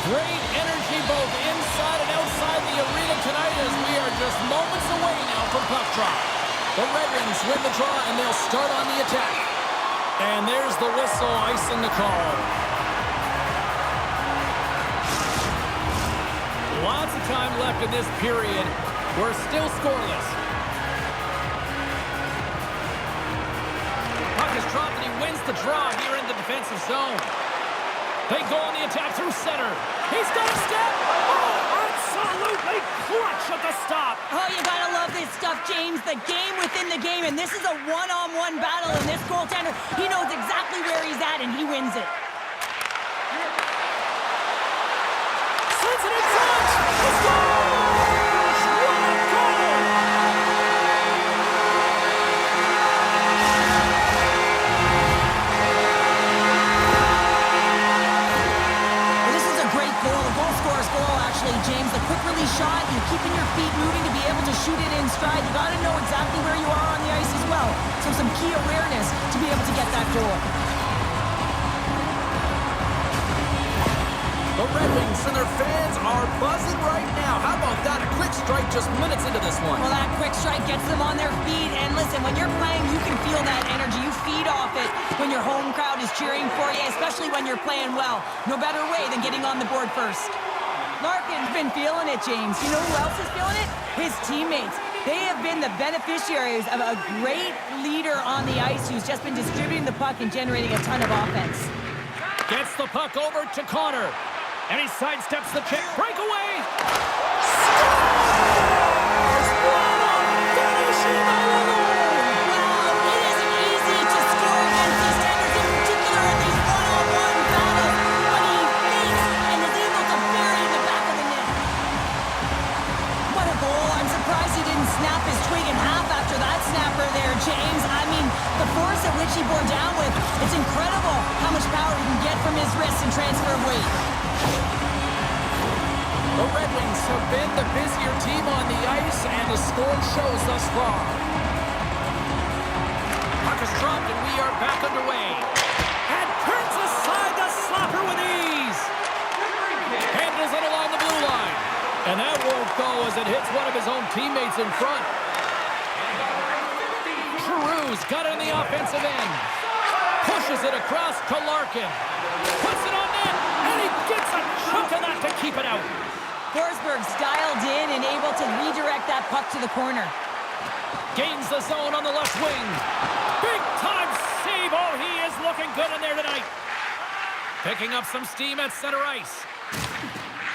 Great energy both inside and outside the arena tonight as we are just moments away now from puck drop. The Red Wings win the draw and they'll start on the attack. And there's the whistle icing the call. Lots of time left in this period. We're still scoreless. Puck is dropped and he wins the draw here in the defensive zone. They go on the attack through center. He's got a step. Oh, absolutely clutch at the stop. Oh, you gotta love this stuff, James. The game within the game, and this is a one-on-one battle, and this goaltender, he knows exactly where he's at, and he wins it. Sends it in front. He scores! What a goal! James, the quick release shot, you keeping your feet moving to be able to shoot it in stride. You got to know exactly where you are on the ice as well. So some key awareness to be able to get that goal. The Red Wings and their fans are buzzing right now. How about that? A quick strike just minutes into this one. Well, that quick strike gets them on their feet. And listen, when you're playing, you can feel that energy. You feed off it when your home crowd is cheering for you, especially when you're playing well. No better way than getting on the board first. Larkin's been feeling it, James. You know who else is feeling it? His teammates. They have been the beneficiaries of a great leader on the ice who's just been distributing the puck and generating a ton of offense. Gets the puck over to Connor. And he sidesteps the check. Breakaway! Scores! What a finishing alone! Wow, it isn't easy to score against these tenders, in particular in these one-on-one battles. But he fakes and is able to bury the back of the net. What a goal. I'm surprised he didn't snap his twig in half after that snapper there, James. I mean, the force at which he bore down with, it's incredible how much power he can get from his wrist and transfer of weight. The Red Wings have been the busier team on the ice, and the score shows thus far. Puck is dropped, and we are back underway. And turns aside the slapper with ease. Handles it along the blue line. And that won't go as it hits one of his own teammates in front. Giroux's got it on the offensive end. Pushes it across to Larkin. Puts it on net, and he gets a chunk of that to keep it out. Forsberg's dialed in and able to redirect that puck to the corner. Gains the zone on the left wing. Big time save. Oh, he is looking good in there tonight. Picking up some steam at center ice.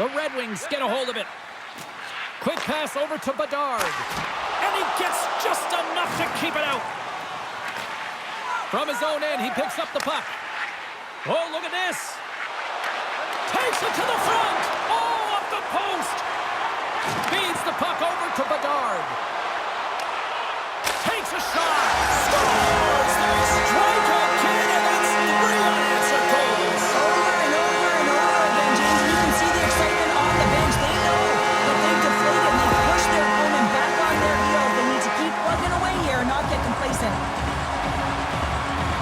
The Red Wings get a hold of it. Quick pass over to Bedard. And he gets just enough to keep it out. From his own end, he picks up the puck. Oh, look at this. Takes it to the front. Oh, up the post. Feeds the puck over to Bedard. Takes a shot. Scores! The strikeout Canada gets 3 unanswered goals. Over and over and over again, James. You can see the excitement on the bench. They know that they've deflated and they've pushed their opponent back on their heels. They need to keep plugging away here and not get complacent.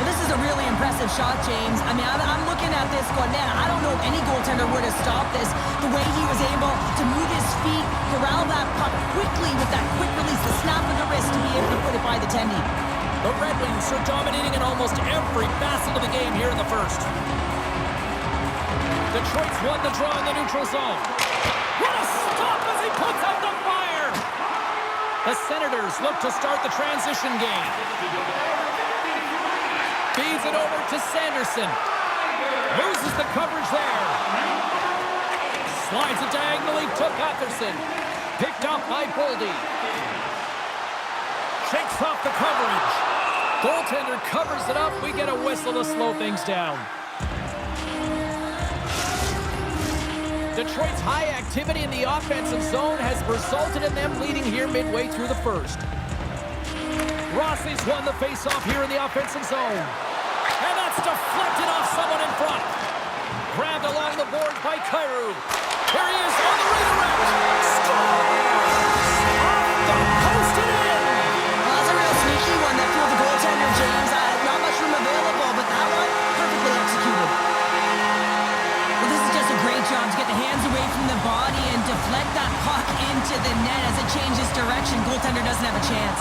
Well, this is a really impressive shot, James. I mean, I'm looking at this going, man, I don't know if any goaltender would have stopped this. The way he was able to move his feet, corral that puck quickly with that quick release, the snap of the wrist to be able to put it by the tendy. The Red Wings are dominating in almost every facet of the game here in the first. Detroit's won the draw in the neutral zone. What a stop as he puts out the fire! The Senators look to start the transition game. Feeds it over to Sanderson. Loses the coverage there. Slides it diagonally to Patterson. Picked up by Boldy. Shakes off the coverage. Goaltender covers it up. We get a whistle to slow things down. Detroit's high activity in the offensive zone has resulted in them leading here midway through the first. Rossi's won the faceoff here in the offensive zone. And that's deflected off someone in front. Grabbed along the board by Kyrou. Here he is on the redirect. Scores! Off the post and in! Well, that's a real sneaky one that fooled the goaltender, James. Not much room available, but that one perfectly executed. Well, this is just a great job to get the hands away from the body and deflect that puck into the net as it changes direction. Goaltender doesn't have a chance.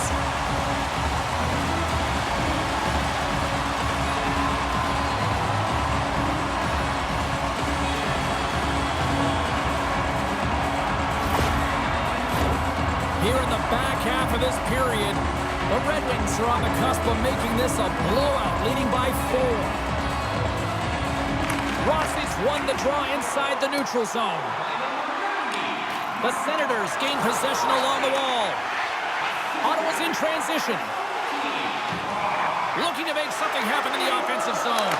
Here in the back half of this period, the Red Wings are on the cusp of making this a blowout, leading by 4. Rossi's won the draw inside the neutral zone. The Senators gain possession along the wall. Ottawa's in transition. Looking to make something happen in the offensive zone.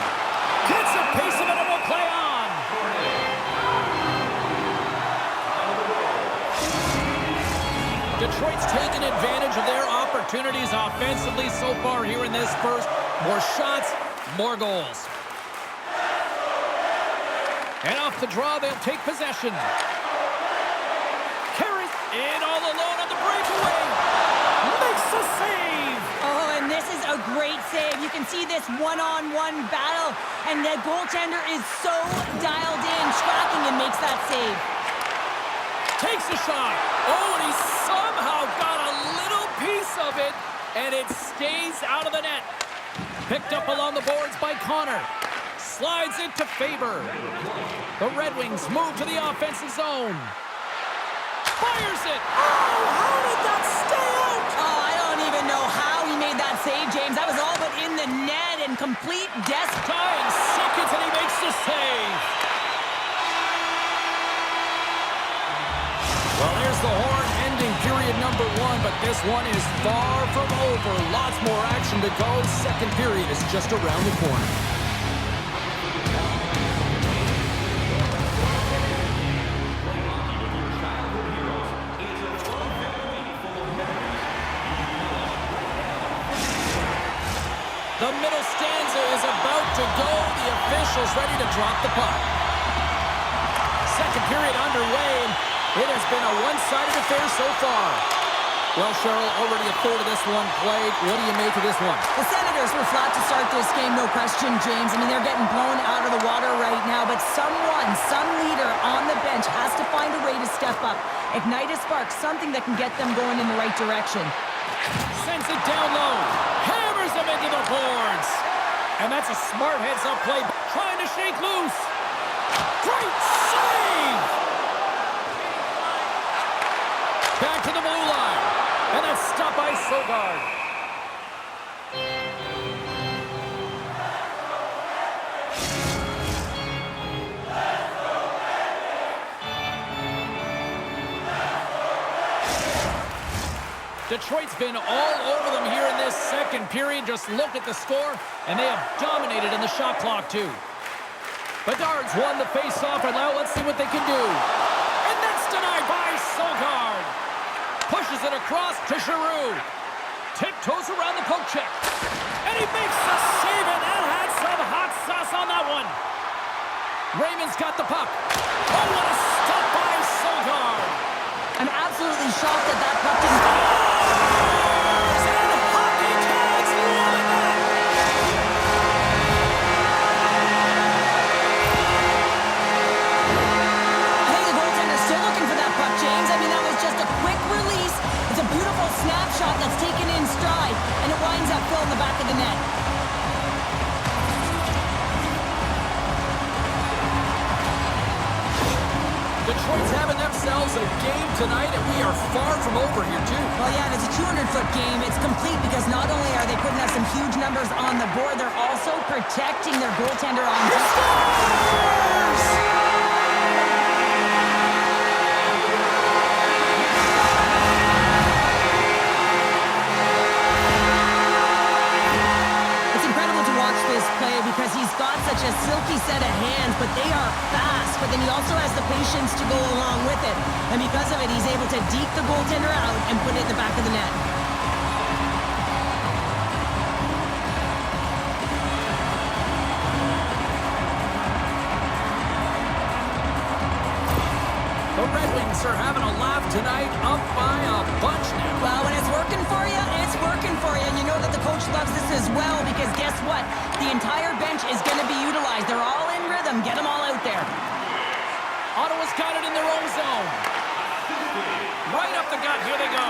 Gets a piece of it and will play on. Detroit's taken advantage of their opportunities offensively so far here in this first. More shots, more goals. And off the draw, they'll take possession. Carries in all alone on the breakaway. Makes the save. Oh, and this is a great save. You can see this one-on-one battle, and the goaltender is so dialed in, tracking, and makes that save. Takes a shot. Oh, and he somehow got a little piece of it, and it stays out of the net. Picked up along the boards by Connor. Slides it to Faber. The Red Wings move to the offensive zone. Fires it. Oh, how did that stay out? Oh, I don't even know how he made that save, James. That was all but in the net and complete Tying seconds, and he makes the save. Well, there's the horn ending period number 1, but this one is far from over. Lots more action to go. Second period is just around the corner. The middle stanza is about to go. The officials ready to drop the puck. Second period underway. It has been a one-sided affair so far. Well, Cheryl, already a third of this one played. What do you make of this one? The Senators were flat to start this game, no question, James. I mean, they're getting blown out of the water right now, but some leader on the bench has to find a way to step up, ignite a spark, something that can get them going in the right direction. Sends it down low. Hammers them into the boards. And that's a smart heads-up play. Trying to shake loose. Great save! Back to the blue line. And that's stopped by Sogard. Detroit's been all over them here in this second period. Just look at the score, and they have dominated in the shot clock, too. Bedard's won the face-off, and now let's see what they can do. And that's denied by Sogard. Pushes it across to Giroux. Tiptoes around the poke check. And he makes the save, and that had some hot sauce on that one. Raymond's got the puck. Oh, what a stop by Sogard. I'm absolutely shocked that that puck didn't go. And hockey cats loving that. I think the goaltender's still looking for that puck, James. I mean, that was just a quick release. It's a beautiful snapshot that's taken in stride, and it winds up filling the back of the net. Detroit's having themselves a game tonight, and we are far from over here, too. Well, yeah, and it's a 200-foot game. It's complete because not only are they putting up some huge numbers on the board, they're also protecting their goaltender on Scores! It's incredible to watch this play because he's got such a silky set of hands, but they are fast. But then he also has the patience to go along with it. And because of it, he's able to deke the goaltender out and put it in the back of the net. The Red Wings are having a laugh tonight, up by a bunch now. Well, when it's working for you, it's working for you. And you know that the coach loves this as well because guess what? The entire bench is going to be utilized. They're all in rhythm. Get them all out there. Ottawa's got it in their own zone. Right up the gut. Here they go.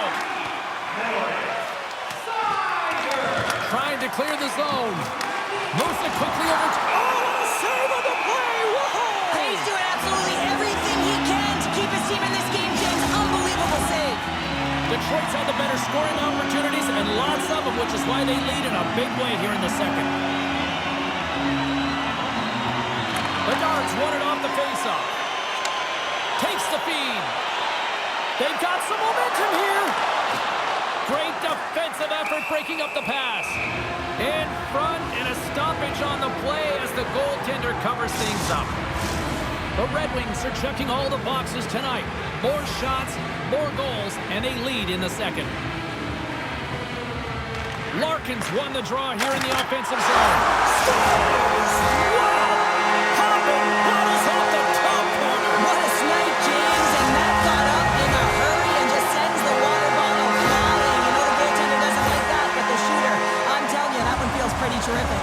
Trying to clear the zone. Moves it quickly over to... Oh, what a save on the play! Whoa! He's doing absolutely everything he can to keep his team in this game, James. Unbelievable save. Detroit's had the better scoring opportunities and lots of them, which is why they lead in a big way here in the second. Bedard's won it off the faceoff. Takes the feed. They've got some momentum here. Great defensive effort breaking up the pass. In front and a stoppage on the play as the goaltender covers things up. The Red Wings are checking all the boxes tonight. More shots, more goals, and they lead in the second. Larkin's won the draw here in the offensive zone. Scores! Wow! Hopping bottles off the top corner. What a snipe, James, and that got up in a hurry and just sends the water bottle flying. You know the goaltender doesn't like that, but the shooter, I'm telling you, that one feels pretty terrific.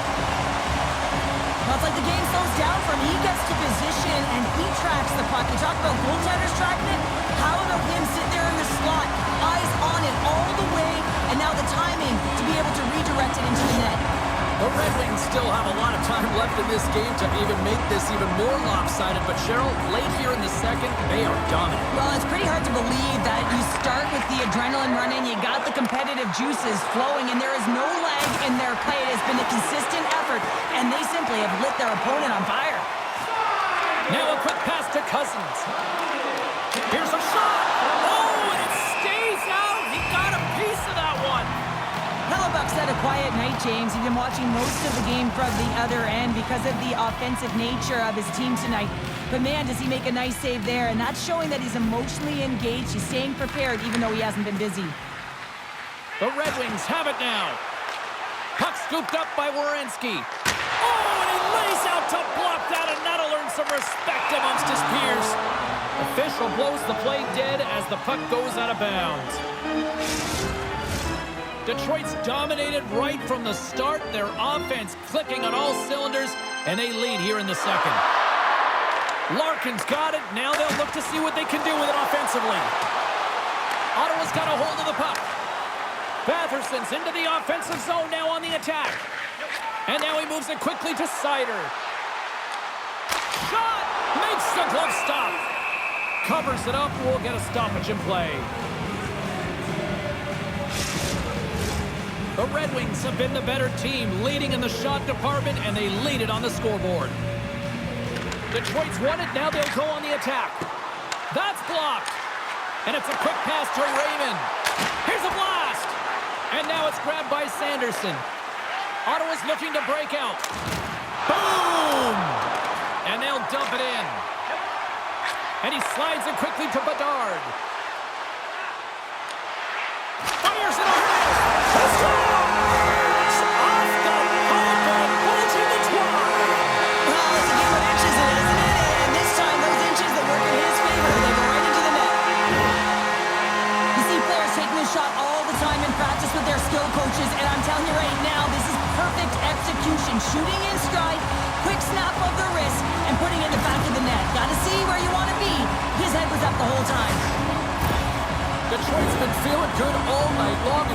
Well, it's like the game slows down for him. He gets to position and he tracks the puck. You talk about goaltenders tracking it. How about him sitting there in the slot, eyes on it all the way, and now the timing to be able to redirect it into the net. The Red Wings still have a lot of time left in this game to even make this even more lopsided, but Cheryl, late here in the second, they are dominant. Well, it's pretty hard to believe that you start with the adrenaline running, you got the competitive juices flowing, and there is no lag in their play. It has been a consistent effort, and they simply have lit their opponent on fire. Now a quick pass to Cousins. Here's a shot. Oh, and it stays out. He got a piece of that one. Hellebuck's had a quiet night, James. He's been watching most of the game from the other end because of the offensive nature of his team tonight. But man, does he make a nice save there, and that's showing that he's emotionally engaged. He's staying prepared even though he hasn't been busy. The Red Wings have it now. Puck scooped up by Werenski. Oh, and he lays out to block that, and that'll earn some respect amongst his peers. Official blows the play dead as the puck goes out of bounds. Detroit's dominated right from the start. Their offense clicking on all cylinders, and they lead here in the second. Larkin's got it. Now they'll look to see what they can do with it offensively. Ottawa's got a hold of the puck. Batherson's into the offensive zone now on the attack. And now he moves it quickly to Sider. Shot! Makes the glove stop. Covers it up. We'll get a stoppage in play. The Red Wings have been the better team, leading in the shot department, and they lead it on the scoreboard. Detroit's won it. Now they'll go on the attack. That's blocked. And it's a quick pass to Raymond. Here's a blast. And now it's grabbed by Sanderson. Ottawa's looking to break out. Boom! And they'll dump it in. And he slides it quickly to Bedard. Fires it over. Scores! Off the pump and bulging the twine. Well, it's a game of inches, isn't it? And this time, those inches that work in his favor, they go right into the net. You see players taking this shot all the time in practice with their skill coaches, and I'm telling you right now, this is perfect execution. Shooting in stride, quick snap of the wrist, and putting it in the back of the net. Got to see where you want to be. His head was up the whole time. Detroit's been feeling good all night long.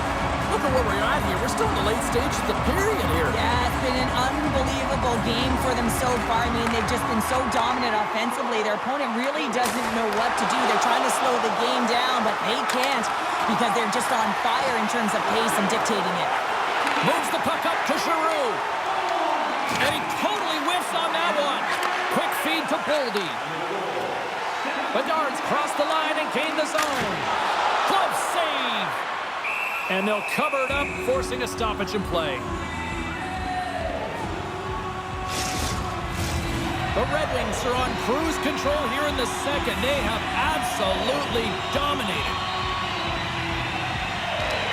Look at where we're at here. We're still in the late stages of the period here. Yeah, it's been an unbelievable game for them so far. I mean, they've just been so dominant offensively. Their opponent really doesn't know what to do. They're trying to slow the game down, but they can't because they're just on fire in terms of pace and dictating it. Moves the puck up to Giroux. And he totally whiffs on that one. Quick feed to Boldy. Bedard's crossed the line and gained the zone. Glove save. And they'll cover it up, forcing a stoppage in play. The Red Wings are on cruise control here in the second. They have absolutely dominated.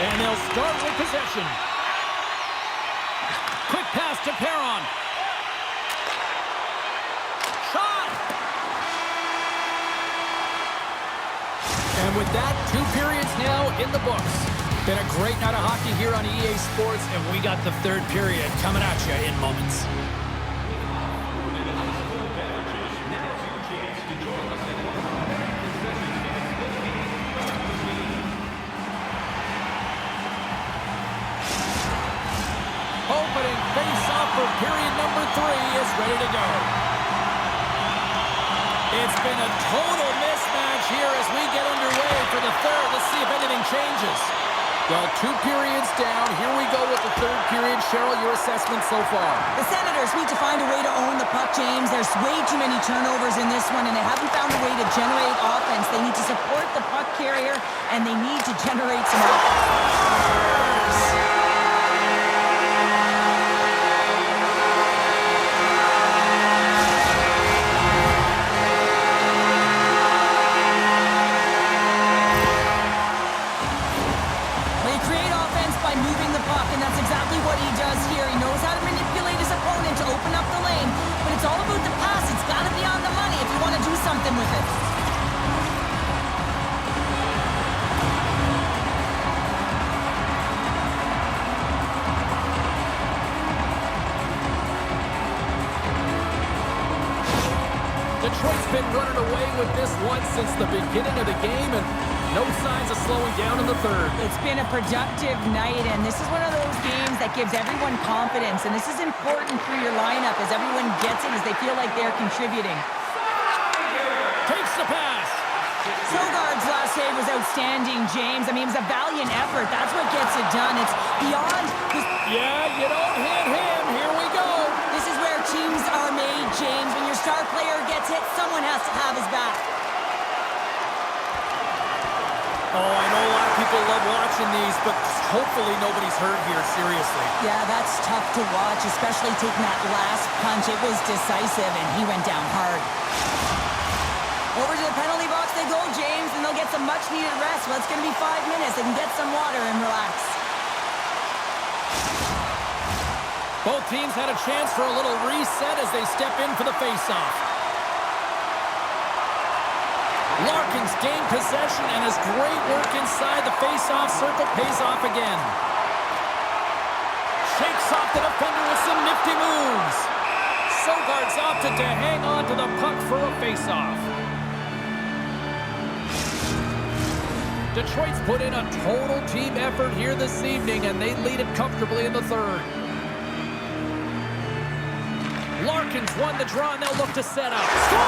And they'll start with possession. Quick pass to Perron. Shot! And with that, 2 periods now in the books. Been a great night of hockey here on EA Sports, and we got the third period coming at you in moments. Opening face-off for period number 3 is ready to go. It's been a total mismatch here as we get underway for the third. Let's see if anything changes. Well, 2 periods down. Here we go with the third period. Cheryl, your assessment so far? The Senators need to find a way to own the puck, James. There's way too many turnovers in this one, and they haven't found a way to generate offense. They need to support the puck carrier, and they need to generate some offense. Detroit's been running away with this one since the beginning of the game, and no signs of slowing down in the third. It's been a productive night, and this is one of those games that gives everyone confidence, and this is important for your lineup as everyone gets it, as they feel like they're contributing. Takes the pass. Sogard's last save was outstanding, James. I mean, it was a valiant effort. That's what gets it done. It's beyond... Yeah, you don't hit him. Here we go. This is where teams are made, James. When your star player gets hit, someone has to have his back. Oh, I know a lot of people love watching these, but hopefully nobody's hurt here, seriously. Yeah, that's tough to watch, especially taking that last punch. It was decisive, and he went down hard. Over to the penalty box they go, James, and they'll get some much-needed rest. Well, it's going to be 5 minutes. They can get some water and relax. Both teams had a chance for a little reset as they step in for the face-off. Larkin's gained possession, and his great work inside the face-off circle pays off again. Shakes off the defender with some nifty moves. Sogard's opted to hang on to the puck for a face-off. Detroit's put in a total team effort here this evening, and they lead it comfortably in the third. Larkin's won the draw, and they'll look to set up. Score!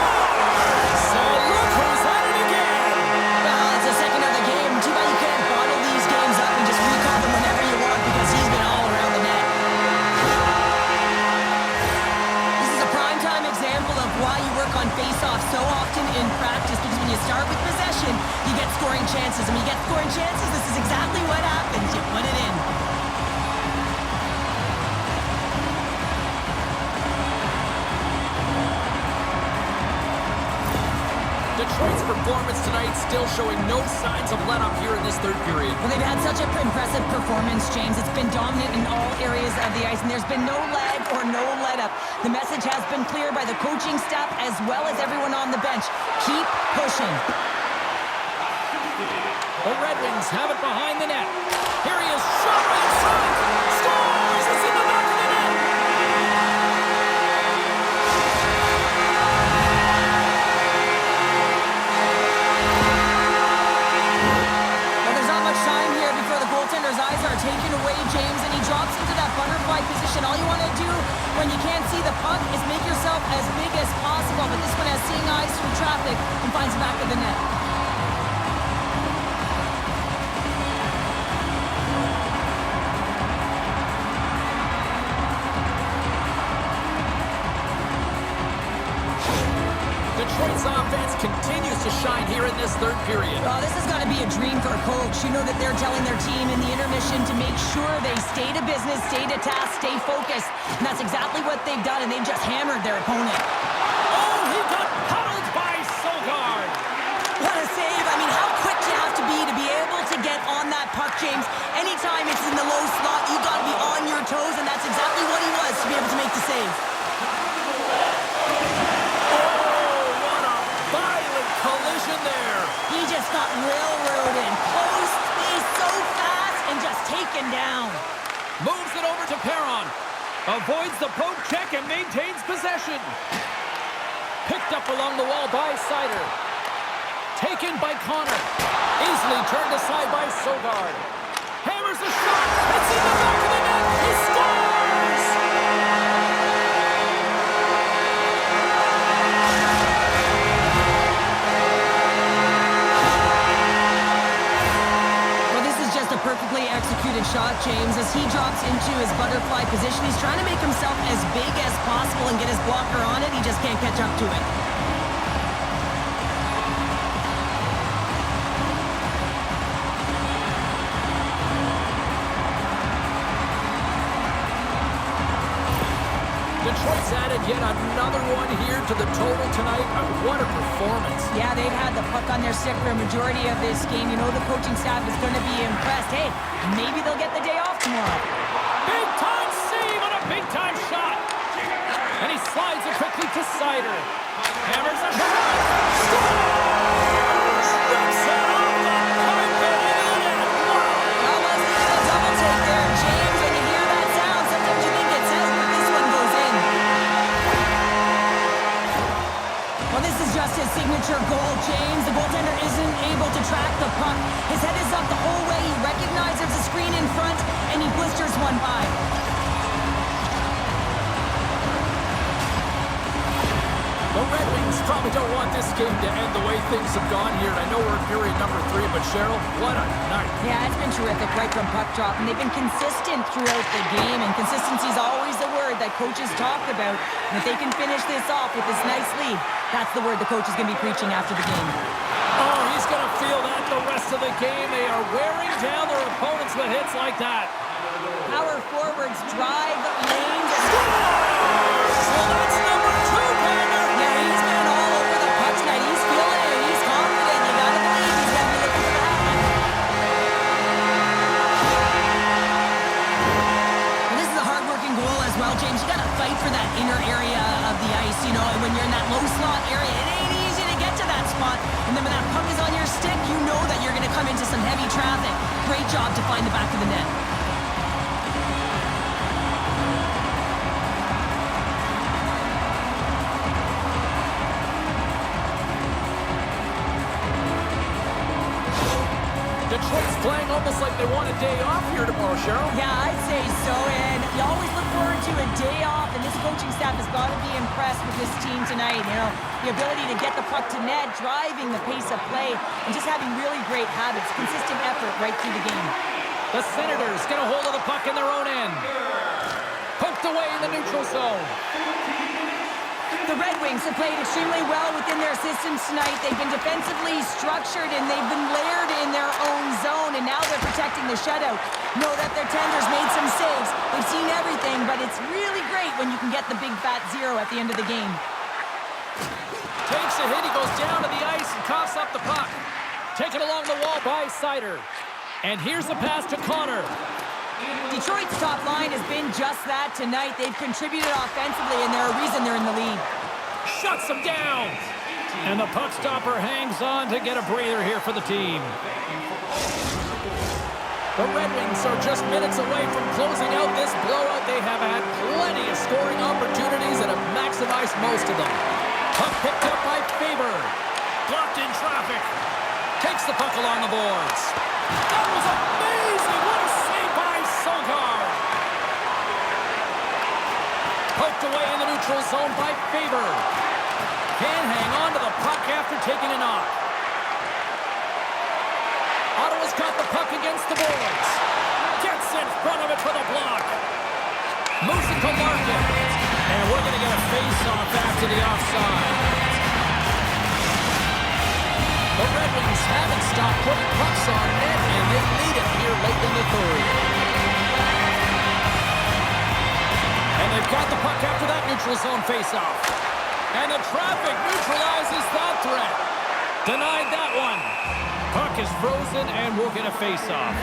So look who's at it again! Well, it's the second of the game. Too bad you can't bottle these games up and just recall them whenever you want, because he's been all around the net. This is a primetime example of why you work on face-off so often in practice, because when you start with possession, you get scoring chances. And when you get scoring chances, this is exactly what happens. You put it in. Detroit's performance tonight still showing no signs of let-up here in this third period. Well, they've had such an impressive performance, James. It's been dominant in all areas of the ice, and there's been no lag or no let-up. The message has been clear by the coaching staff as well as everyone on the bench. Keep pushing. The Red Wings have it behind the net. Here he is, shot right in front. Scores! It's in the back of the net. Well, there's not much time here before the goaltender's eyes are taken away, James, and he drops into that butterfly position. All you want to do when you can't see the puck is make yourself as big as possible, but this one has seeing eyes through traffic and finds the back of the net. Detroit's offense continues to shine here in this third period. Well, this has got to be a dream for a coach. You know that they're telling their team in the intermission to make sure they stay to business, stay to task, stay focused. And that's exactly what they've done, and they've just hammered their opponent. Oh, he got puddled by Sogard. What a save. I mean, how quick do you have to be able to get on that puck, James? Anytime it's in the low slot, you got to be on your toes, and that's exactly what he was to be able to make the save. Oh, what a violent collision there. He just got railroaded. Close, he's so fast, and just taken down. Moves it over to Perron. Avoids the poke check and maintains possession. Picked up along the wall by Sider. Taken by Connor. Easily turned aside by Sogard. Hammers a shot. It's in the back of the net. He scores! Well, this is just a perfectly executed shot, James. As he drops into his butterfly position, he's trying to make himself as big as possible and get his blocker on it. He just can't catch up to it. Detroit's added yet another one here to the total tonight. What a performance. Yeah, they've had the puck on their stick for a majority of this game. You know the coaching staff is going to be impressed. Hey, maybe they'll get the day off tomorrow. Big-time save on a big-time shot. And he slides it quickly to Sider. Hammers a shot. Scores! Rips it off the pipe and in. Wow! That was a double take there, James. When you hear that sound, sometimes you think it's out, but this one goes in. Well, this is just his signature goal, James. The goaltender isn't able to track the puck. His head is up the whole way. He recognizes the screen in front, and he blisters one by. The Red Wings probably don't want this game to end the way things have gone here. I know we're in period number 3, but Cheryl, what a night. Yeah, it's been terrific right from puck drop, and they've been consistent throughout the game, and consistency is always the word that coaches talk about. And if they can finish this off with this nice lead, that's the word the coach is going to be preaching after the game. Oh, he's going to feel that the rest of the game. They are wearing down their opponents with hits like that. Power forwards drive lanes. So that's number 2, Banner. Yeah, he's been all over the puck tonight. He's feeling it, and he's confident. You got to believe he's going to be looking for that one. Well, this is a hard-working goal as well, James. You got to fight for that inner area of the ice, you know, and when you're in that low slot area, it ain't easy to get to that spot. And then when that puck is on your stick, you know that you're going to come into some heavy traffic. Great job to find the back of the net. Detroit's playing almost like they want a day off here tomorrow, Cheryl. Yeah, I'd say so, and you always look forward to a day off, and this coaching staff has got to be impressed with this team tonight. You know, the ability to get the puck to net, driving the pace of play, and just having really great habits, consistent effort right through the game. The Senators get a hold of the puck in their own end. Poked away in the neutral zone. The Red Wings have played extremely well within their systems tonight. They've been defensively structured, and they've been layered in their own zone, and now they're protecting the shutout. Know that their tenders made some saves. They've seen everything, but it's really great when you can get the big fat zero at the end of the game. Takes a hit, he goes down to the ice and coughs up the puck. Taken along the wall by Sider. And here's the pass to Connor. Detroit's top line has been just that tonight. They've contributed offensively, and they're a reason they're in the lead. Shuts him down. And the puck stopper hangs on to get a breather here for the team. The Red Wings are just minutes away from closing out this blowout. They have had plenty of scoring opportunities and have maximized most of them. Puck picked up by Faber. Blocked in traffic. Takes the puck along the boards. That was amazing. What a save by Sogard. Poked away in the neutral zone by Faber. Can't hang on to the puck after taking a knock. Ottawa's got the puck against the boards. Gets in front of it for the block. Moves it to Larkin. And we're going to get a face-off after the offside. The Red Wings haven't stopped putting pucks on net, and they need it here late in the third. And they've got the puck after that neutral zone face-off. And the traffic neutralizes that threat. Denied that one. Puck is frozen and we'll get a face-off.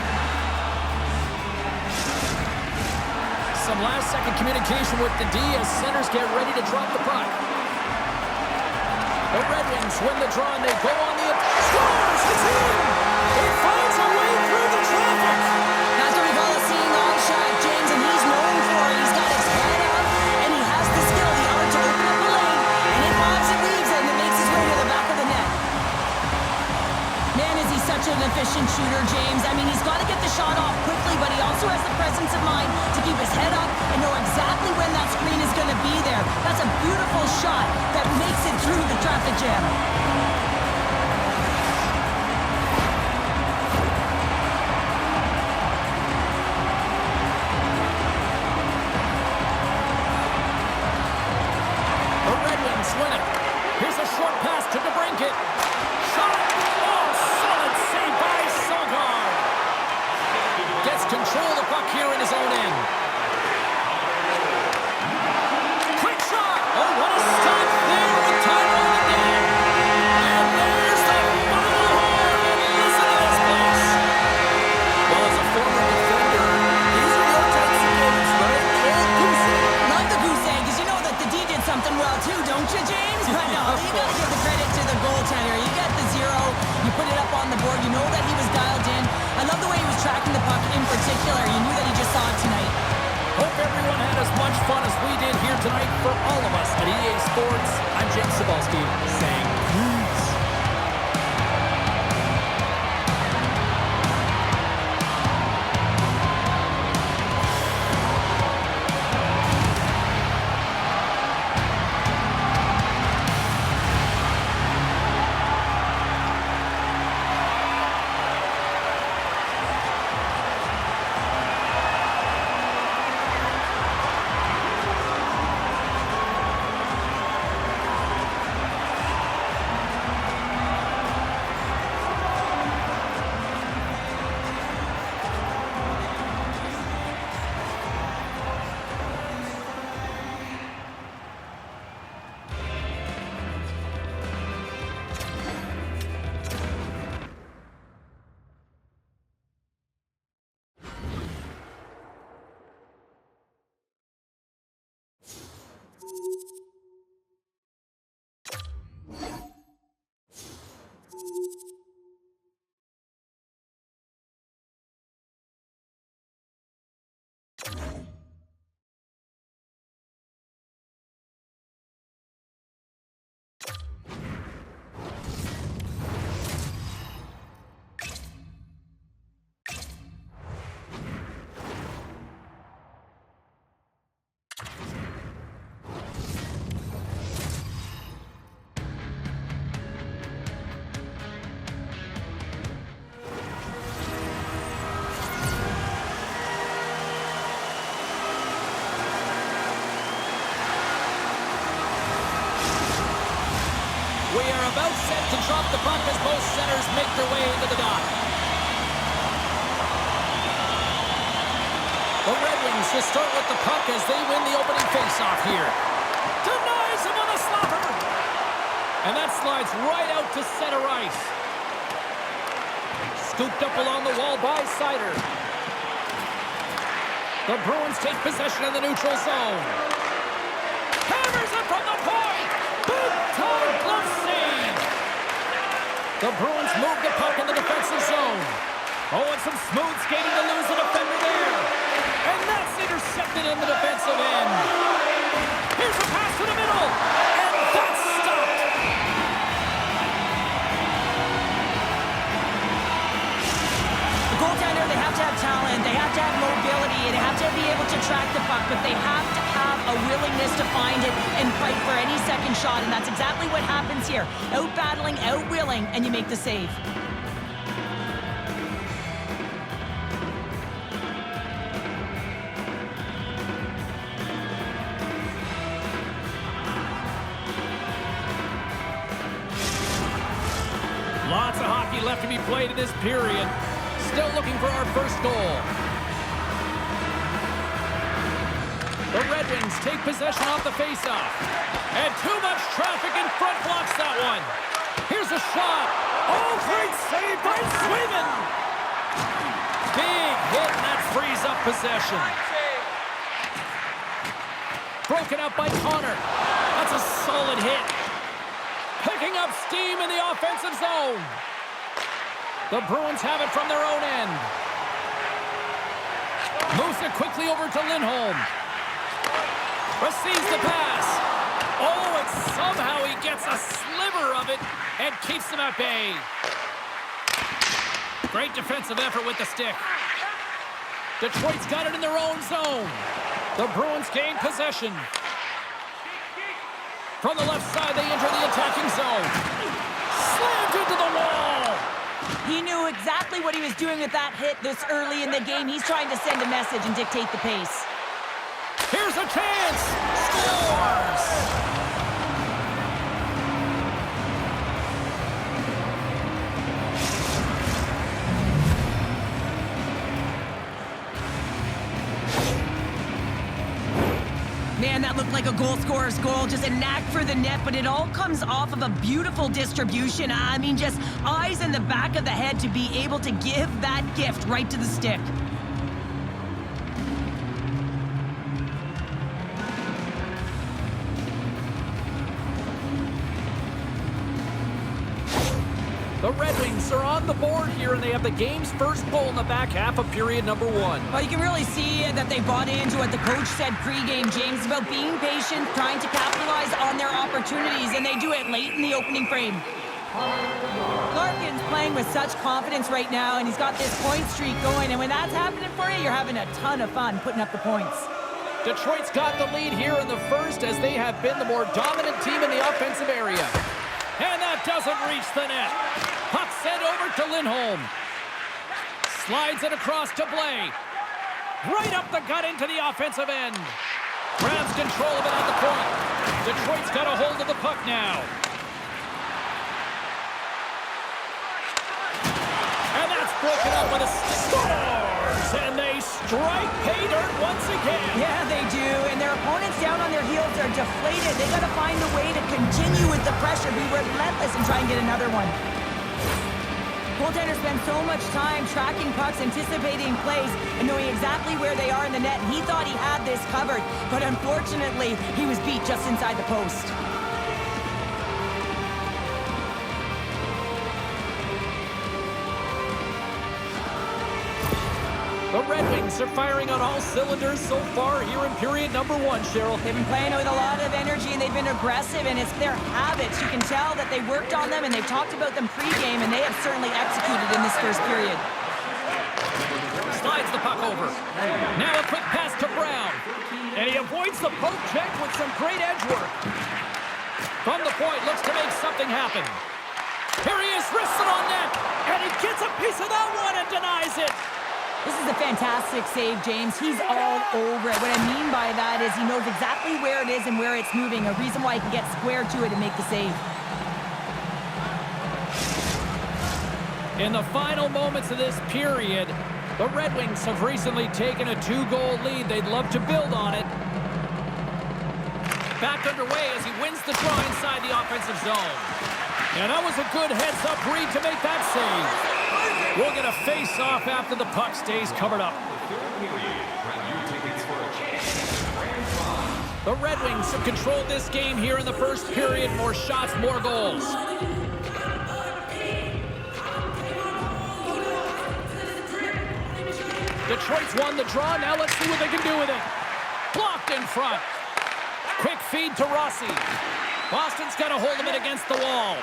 Some last-second communication with the D as centers get ready to drop the puck. The Red Wings win the draw and they go on the... Scores! It's in! It finds a way through the traffic! That's what we call a seeing all shot, James, and he's known for it. He's got his head up, and he has the skill, the art to open up the lane, and it bobs and weaves it, and it makes his way to the back of the net. Man, is he such an efficient shooter, James. I mean, he's got to get the shot off quickly, but he also has the presence of mind to keep his head up and know exactly when that screen is going to be there. That's a beautiful shot that makes it through the traffic jam. The Red Wings win it. Here's a short pass to DeBrincat. Shot! Oh, solid save by Sogard. Gets control of the puck here in his own end. Quick shot! Oh, what a stop there with time on the net. And there's the final horn. And listen to this place. Well, as a former defender, these are your types of games, right? The old goose egg. Love the goose egg, because you know that the D did something well too, don't you, James? I know. You got to give the credit to the goaltender. You got the 0. You put it up on the board. You know that he was dialed in. I love the way he was tracking the puck in particular. You knew that he just saw it tonight. Hope everyone had as much fun as we did here tonight. For all of us at EA Sports, I'm Jake Cebulski saying peace. We are about set to drop the puck as both centers make their way into the dot. The Red Wings will start with the puck as they win the opening faceoff here. Denies him on the slapper. And that slides right out to center ice. Scooped up along the wall by Sider. The Bruins take possession of the neutral zone. Hammers it from the point. Big time glove save. The Bruins move the puck in the defensive zone. Oh, and some smooth skating to lose the defender there. And that's intercepted in the defensive end. Here's a pass to the middle. And that's stopped. The goaltender, they have to have talent, they have to have mobility, they have to be able to track the puck, but they have to have a willingness to find it and fight for any second shot, and that's exactly what happens here. Out-battling, out-willing, and you make the save. Lots of hockey left to be played in this period. Still looking for our first goal. The Red Wings take possession off the faceoff. And too much traffic in front blocks that one. Here's a shot. Oh, great save by Swayman. Big hit, and that frees up possession. Broken up by Connor. That's a solid hit. Picking up steam in the offensive zone. The Bruins have it from their own end. Moves it quickly over to Lindholm. Receives the pass. Oh, and somehow he gets a sliver of it and keeps them at bay. Great defensive effort with the stick. Detroit's got it in their own zone. The Bruins gain possession. From the left side, they enter the attacking zone. Slammed into the wall. He knew exactly what he was doing with that hit this early in the game. He's trying to send a message and dictate the pace. Here's a chance. Scores. Man, that looked like a goal scorer's goal, just a knack for the net, but it all comes off of a beautiful distribution. I mean, just eyes in the back of the head to be able to give that gift right to the stick. The Red Wings are on the board here, and they have the game's first goal in the back half of period number 1. Well, you can really see that they bought into what the coach said pregame, James, about being patient, trying to capitalize on their opportunities, and they do it late in the opening frame. Larkin's playing with such confidence right now, and he's got this point streak going, and when that's happening for you, you're having a ton of fun putting up the points. Detroit's got the lead here in the first, as they have been the more dominant team in the offensive area. And that doesn't reach the net. Puck sent over to Lindholm. Slides it across to Blais. Right up the gut into the offensive end. Grabs control of it at the point. Detroit's got a hold of the puck now. And that's broken up with a scores. And they strike pay dirt once again. Yeah, they do. And their opponents down on their heels are deflated. They got to find a way to continue with the pressure, be relentless, and try and get another one. Goaltenders spend so much time tracking pucks, anticipating plays, and knowing exactly where they are in the net. And he thought he had this covered, but unfortunately, he was beat just inside the post. The Red Wings are firing on all cylinders so far here in period number 1, Cheryl. They've been playing with a lot of energy, and they've been aggressive, and it's their habits. You can tell that they worked on them, and they've talked about them pregame, and they have certainly executed in this first period. Slides the puck over. Now a quick pass to Brown. And he avoids the poke check with some great edge work. From the point, looks to make something happen. Here he is, wristed on net, and he gets a piece of that one and denies it. This is a fantastic save, James. He's all over it. What I mean by that is he knows exactly where it is and where it's moving, a reason why he can get square to it and make the save. In the final moments of this period, the Red Wings have recently taken a 2-goal lead. They'd love to build on it. Back underway as he wins the draw inside the offensive zone. And that was a good heads-up read to make that save. We'll get a face-off after the puck stays covered up. The Red Wings have controlled this game here in the first period. More shots, more goals. Detroit's won the draw. Now let's see what they can do with it. Blocked in front. Quick feed to Rossi. Boston's got a hold of it against the wall.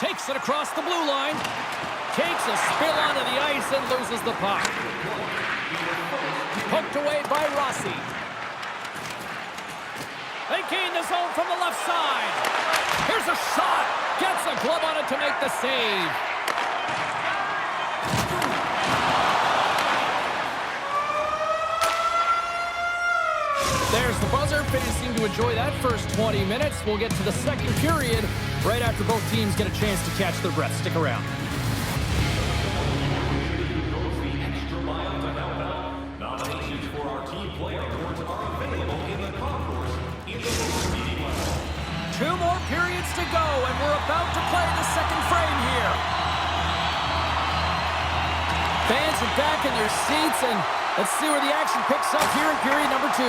Takes it across the blue line. Takes a spill onto the ice and loses the puck. Poked away by Rossi. They gain the zone from the left side. Here's a shot. Gets a glove on it to make the save. There's the buzzer. Fans seem to enjoy that first 20 minutes. We'll get to the second period right after both teams get a chance to catch their breath. Stick around. Nominations for our team player awards are to go, and we're about to play the second frame here. Fans are back in their seats, and let's see where the action picks up here in period number 2.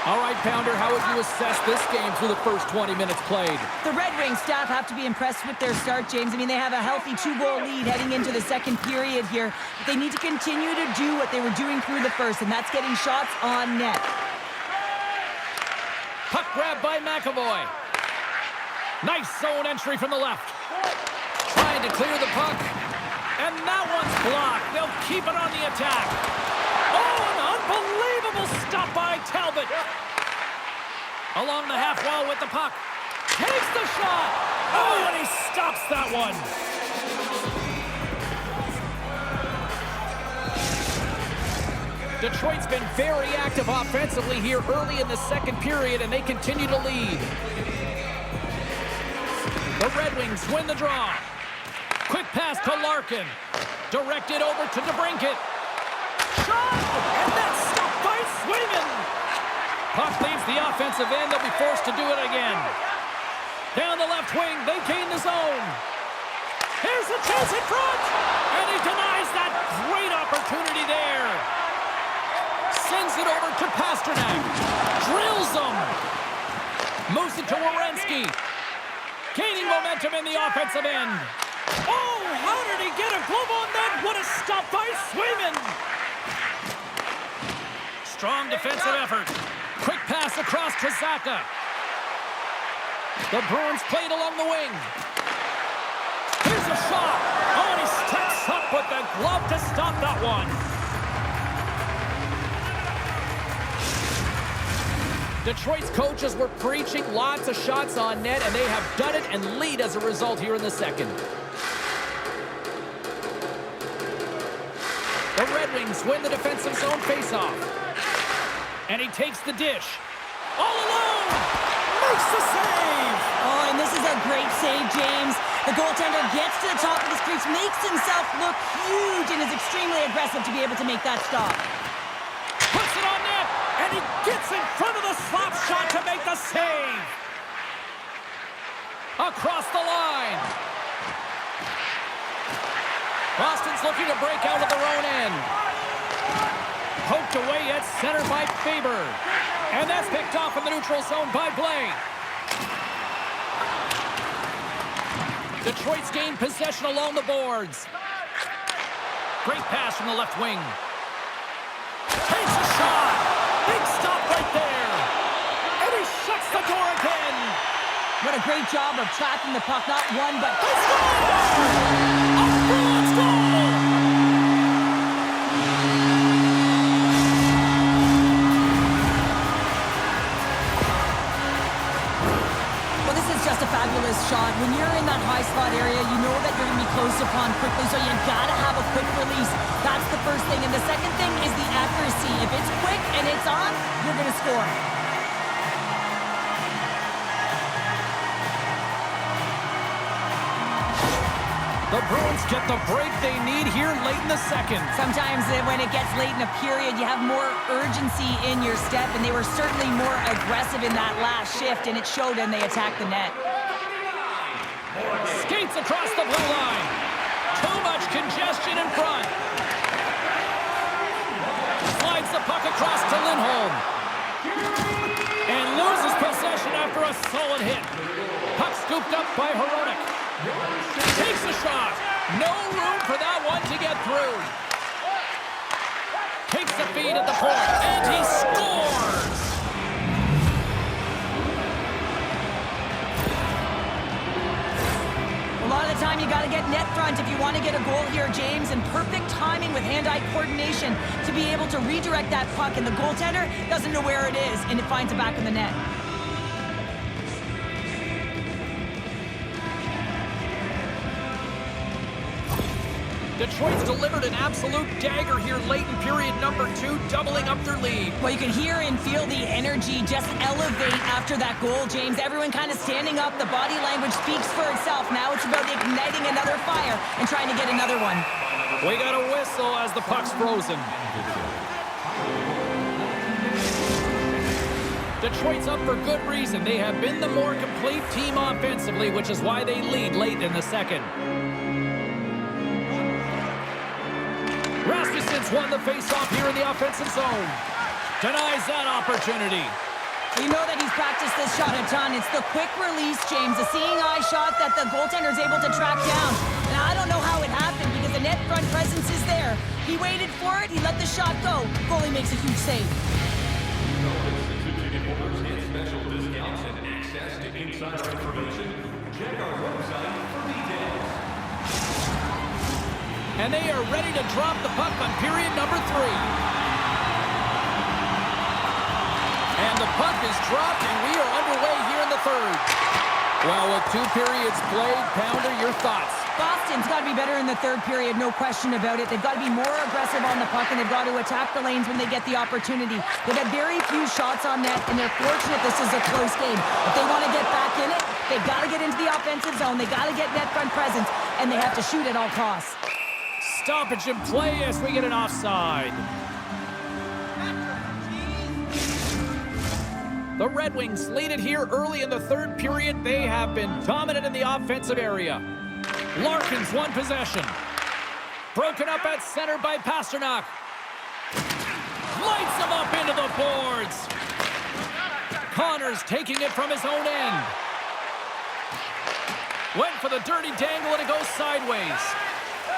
All right, Pounder, how would you assess this game through the first 20 minutes played? The Red Wings staff have to be impressed with their start, James. I mean, they have a healthy 2-goal lead heading into the second period here. But they need to continue to do what they were doing through the first, and that's getting shots on net. Puck grab by McAvoy. Nice zone entry from the left. Trying to clear the puck. And that one's blocked. They'll keep it on the attack. Oh, an unbelievable stop by Talbot. Along the half wall with the puck. Takes the shot. Oh, and he stops that one. Detroit's been very active offensively here early in the second period, and they continue to lead. The Red Wings win the draw. Quick pass to Larkin. Directed over to DeBrincat. Shot! And that's stopped by Swayman. Puck leaves the offensive end. They'll be forced to do it again. Down the left wing, they gain the zone. Here's the chance in front! And he denies that great opportunity there. Sends it over to Pasternak. Drills him. Moves it to Werenski. Gaining momentum in the offensive end. Oh, how did he get a glove on that? What a stop by Swayman. Strong defensive effort. Quick pass across to Zaka. The Bruins played along the wing. Here's a shot. Oh, and he steps up with the glove to stop that one. Detroit's coaches were preaching lots of shots on net, and they have done it and lead as a result here in the second. The Red Wings win the defensive zone faceoff. And he takes the dish. All alone! Makes the save! Oh, and this is a great save, James. The goaltender gets to the top of his crease, makes himself look huge, and is extremely aggressive to be able to make that stop. Puts it on net, and he gets in front of the slap shot to make the save. Across the line. Boston's looking to break out of their own end. Poked away at center by Faber. And that's picked off in the neutral zone by Blake. Detroit's gained possession along the boards. Great pass from the left wing. Takes a shot. Big stop right there. And he shuts the door again. What a great job of tracking the puck. Not one, but... They score! A Bruins goal! Well, this is just a fabulous shot. When you're in that high slot area, you know that you're going to be closed upon quickly, so you got to have a quick release. That's the first thing. And the second thing is the accuracy. If it's quick and it's on, you're going to score. The Bruins get the break they need here late in the second. Sometimes when it gets late in a period, you have more urgency in your step, and they were certainly more aggressive in that last shift, and it showed, and they attacked the net. Skates across the blue line. Too much congestion in front. Slides the puck across to Lindholm. And loses possession after a solid hit. Puck scooped up by Hronek. Takes the shot. No room for that one to get through. Takes the feed at the point, and he scores! A lot of the time, you got to get net front if you want to get a goal here, James, and perfect timing with hand-eye coordination to be able to redirect that puck, and the goaltender doesn't know where it is, and it finds it back in the net. Detroit's delivered an absolute dagger here late in period number 2, doubling up their lead. Well, you can hear and feel the energy just elevate after that goal, James. Everyone kind of standing up. The body language speaks for itself. Now it's about igniting another fire and trying to get another one. We got a whistle as the puck's frozen. Detroit's up for good reason. They have been the more complete team offensively, which is why they lead late in the second. Rasmussen's won the face-off here in the offensive zone. Denies that opportunity. You know that he's practiced this shot a ton. It's the quick release, James, the seeing-eye shot that the goaltender is able to track down. And I don't know how it happened because the net front presence is there. He waited for it. He let the shot go. Goalie makes a huge save. Special discounts and access to insider information. Check our website for details. And they are ready to drop the puck on period number 3. And the puck is dropped, and we are underway here in the third. Well, with 2 periods played, Pounder, your thoughts? Boston's got to be better in the third period, no question about it. They've got to be more aggressive on the puck, and they've got to attack the lanes when they get the opportunity. They've had very few shots on net, and they're fortunate this is a close game. If they want to get back in it, they've got to get into the offensive zone. They've got to get net front presence, and they have to shoot at all costs. Stoppage in play as we get an offside. The Red Wings lead it here early in the third period. They have been dominant in the offensive area. Larkin's won possession. Broken up at center by Pasternak. Lights him up into the boards. Connors taking it from his own end. Went for the dirty dangle and it goes sideways.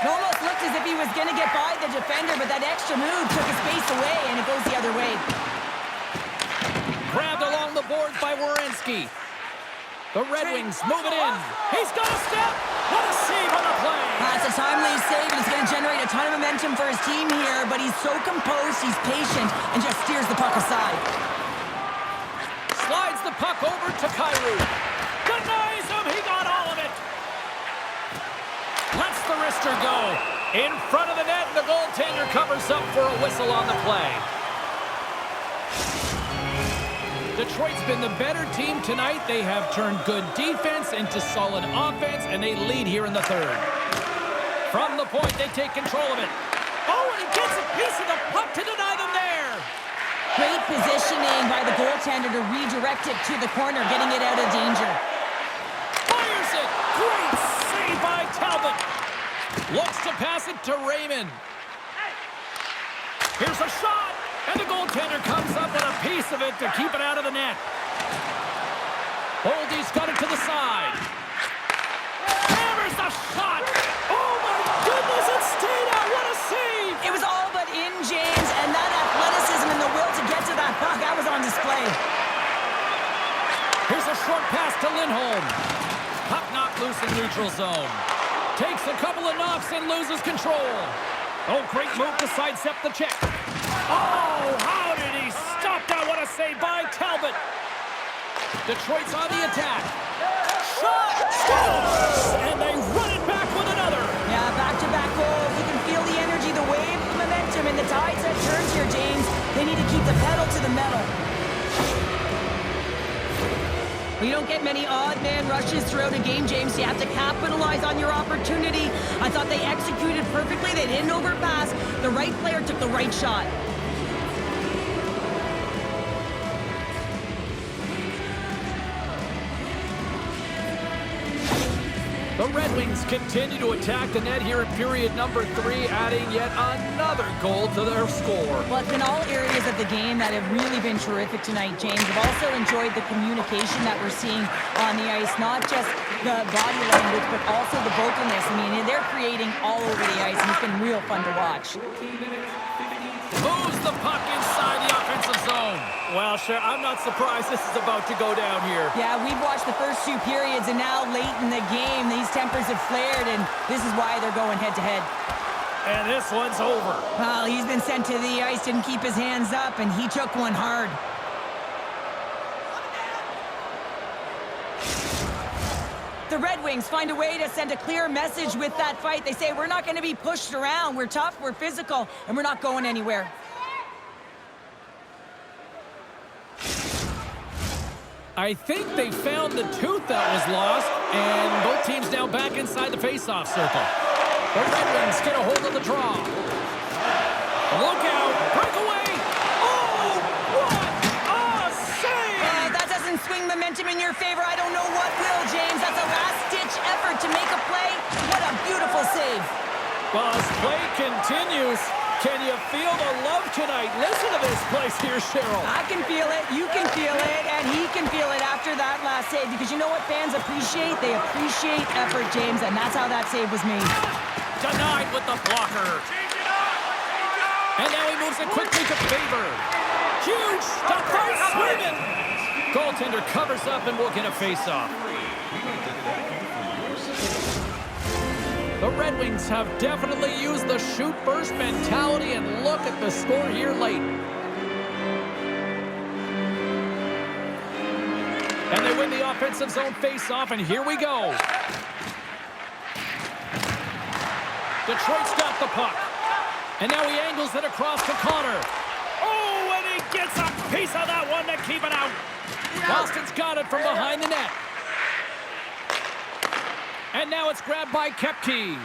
It almost looked as if he was going to get by the defender, but that extra move took his space away, and it goes the other way. Grabbed along the boards by Werenski. The Red Wings move it in. He's got a step. What a save on the play. That's a timely save, and it's going to generate a ton of momentum for his team here, but he's so composed, he's patient, and just steers the puck aside. Slides the puck over to Kyrou. Denies him. He got all of it. Lets the wrister go. In front of the net, and the goaltender covers up for a whistle on the play. Detroit's been the better team tonight. They have turned good defense into solid offense, and they lead here in the third. From the point, they take control of it. Oh, and he gets a piece of the puck to deny them there. Great positioning by the goaltender to redirect it to the corner, getting it out of danger. Fires it. Great save by Talbot. Looks to pass it to Raymond. Here's a shot. And the goaltender comes up with a piece of it to keep it out of the net. Boldy's got it to the side. Hammers the shot. Oh, my goodness, it stayed out. What a save. It was all but in, James, and that athleticism and the will to get to that puck, that was on display. Here's a short pass to Lindholm. Puck knocked loose in neutral zone. Takes a couple of knocks and loses control. Oh, great move to sidestep the check. Oh, how did he stop that? What a save by Talbot. Detroit's on the attack. Shot! Scores! And they run it back with another. Yeah, back-to-back goals. You can feel the energy, the wave, the momentum, and the tides that turns here, James. They need to keep the pedal to the metal. You don't get many odd man rushes throughout a game, James. You have to capitalize on your opportunity. I thought they executed perfectly. They didn't overpass. The right player took the right shot. The Red Wings continue to attack the net here in period number 3, adding yet another goal to their score. Well, it's been all areas of the game that have really been terrific tonight, James. I've also enjoyed the communication that we're seeing on the ice, not just the body language, but also the vocalness. I mean, they're creating all over the ice, and it's been real fun to watch. Moves the puck inside the offensive zone. Well, sure, I'm not surprised this is about to go down here. Yeah, we've watched the first 2 periods, and now late in the game, these tempers have flared, and this is why they're going head-to-head. And this one's over. Well, he's been sent to the ice, didn't keep his hands up, and he took one hard. The Red Wings find a way to send a clear message with that fight. They say, we're not going to be pushed around. We're tough, we're physical, and we're not going anywhere. I think they found the tooth that was lost, and both teams now back inside the face-off circle. The Red Wings get a hold of the draw. Look out! Breakaway! Oh, what a save swing momentum in your favor. I don't know what will, James. That's a last-ditch effort to make a play. What a beautiful save. Well, as play continues, can you feel the love tonight? Listen to this place here, Cheryl. I can feel it, you can feel it, and he can feel it after that last save. Because you know what fans appreciate? They appreciate effort, James, and that's how that save was made. Denied with the blocker. And now he moves it quickly to favor. Huge stop by Swayman. Goaltender covers up and will get a face-off. The Red Wings have definitely used the shoot-first mentality, and look at the score here late. And they win the offensive zone face-off, and here we go. Detroit's got the puck. And now he angles it across to Connor. Oh, and he gets a piece of that one to keep it out. Boston's got it from behind the net. And now it's grabbed by Kepke.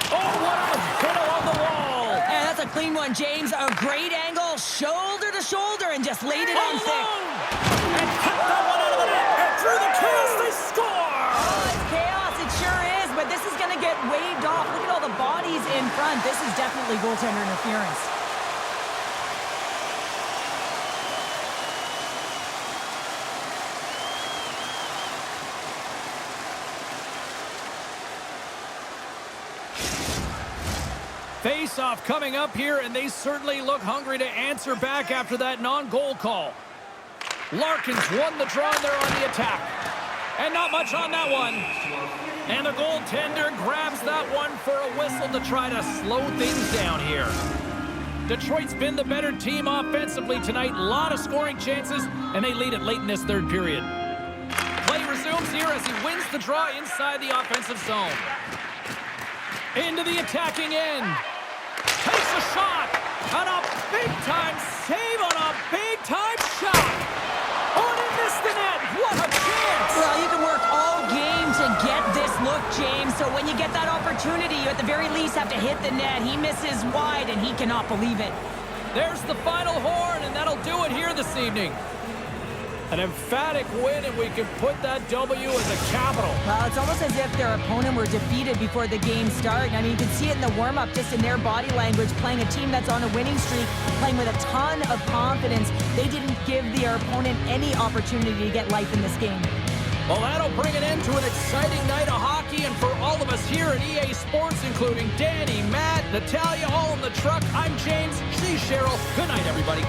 Oh, what a hit along the wall. And that's a clean one, James. A great angle, shoulder to shoulder, and just laid it on thick. And cut that one out of the net. And through the chaos, they score. Oh, it's chaos. It sure is. But this is going to get waved off. Look at all the bodies in front. This is definitely goaltender interference. Face-off coming up here, and they certainly look hungry to answer back after that non-goal call. Larkin's won the draw there on the attack. And not much on that one. And the goaltender grabs that one for a whistle to try to slow things down here. Detroit's been the better team offensively tonight. A lot of scoring chances, and they lead it late in this third period. Play resumes here as he wins the draw inside the offensive zone. Into the attacking end. Takes a shot. And a big-time save on a big-time shot. Oh, and he missed the net. What a chance. Well, you can work all game to get this look, James. So when you get that opportunity, you at the very least have to hit the net. He misses wide, and he cannot believe it. There's the final horn, and that'll do it here this evening. An emphatic win, and we can put that W as a capital. Well, it's almost as if their opponent were defeated before the game started. I mean, you can see it in the warm-up, just in their body language, playing a team that's on a winning streak, playing with a ton of confidence. They didn't give their opponent any opportunity to get life in this game. Well, that'll bring an end to an exciting night of hockey, and for all of us here at EA Sports, including Danny, Matt, Natalia, all in the truck, I'm James. She's Cheryl. Good night, everybody.